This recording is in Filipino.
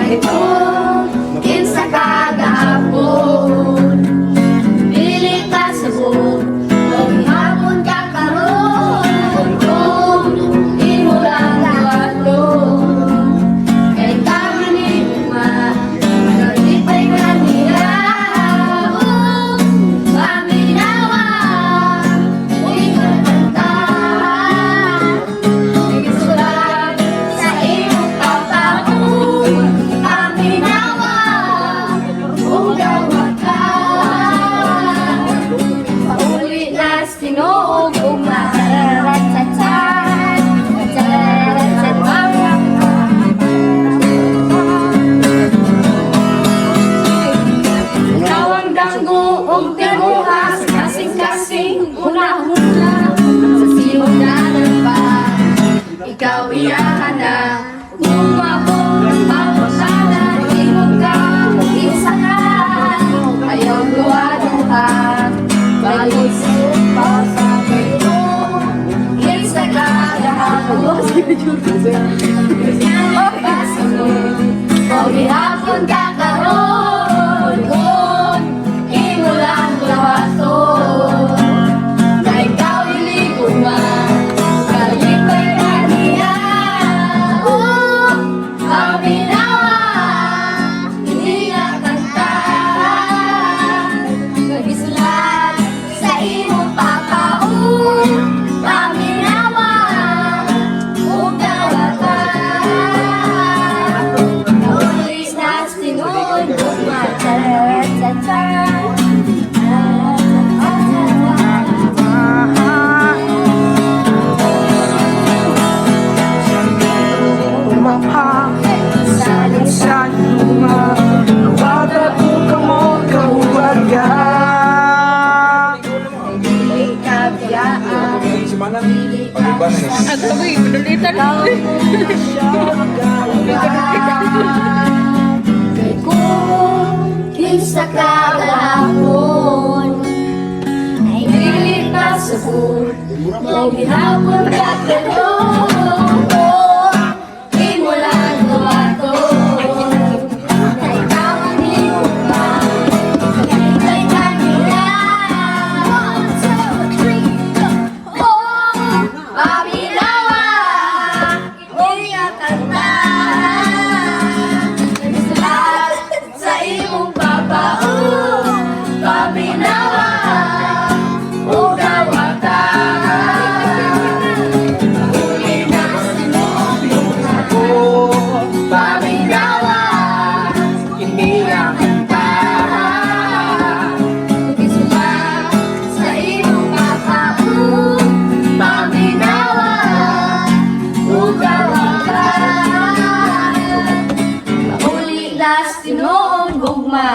ito, kinsa kagahapon. Pili ka sa buhok, kung hapon ka karon. Kung imo lang gawaton, kay kami ni Uma, nalipay ka niya. Paminawa, ikaw kanta, nagisulat sa iyong papaon. Paminawa, ugawa ka, pauli na sinuog umaratatan, ikaw ang danggo og timuhas, kasing-kasing una-una sa sinudanan pa. Ikaw iyahan na umabot pangusana, imong ka isahan, ayaw duha-duha, balik pa sa kayo, kinsa kagahapon. Kung ihapon ka karon, kung imo lang gawaton, na ikaw iliguma, kalipay ka niya. Paminawa, hindi na kanta, nagisulat sa imong papaon. Paminawa, ugawa ka, naulis na sinun, Sa luma, wala ko kamo kawaga. Dili ka biyaan, dili ka Agawin, manulitan kay kung kinsa kagahapon, ay dili ka sabot, kung gihapon ka karon. Imo lang gawaton, na ikaw ang iuma, kalipay ka nila. 1, 2, 3, go! Paminawa, hindi ka kanta, nagisulat sa imong papaon. Paminawa, ugawa ka, uli na sinubong ako. Paminawa, hindi ka kanta, nagisulat sa imong papaon. Paminawa, ugawa ka, uli na sinubong gugma.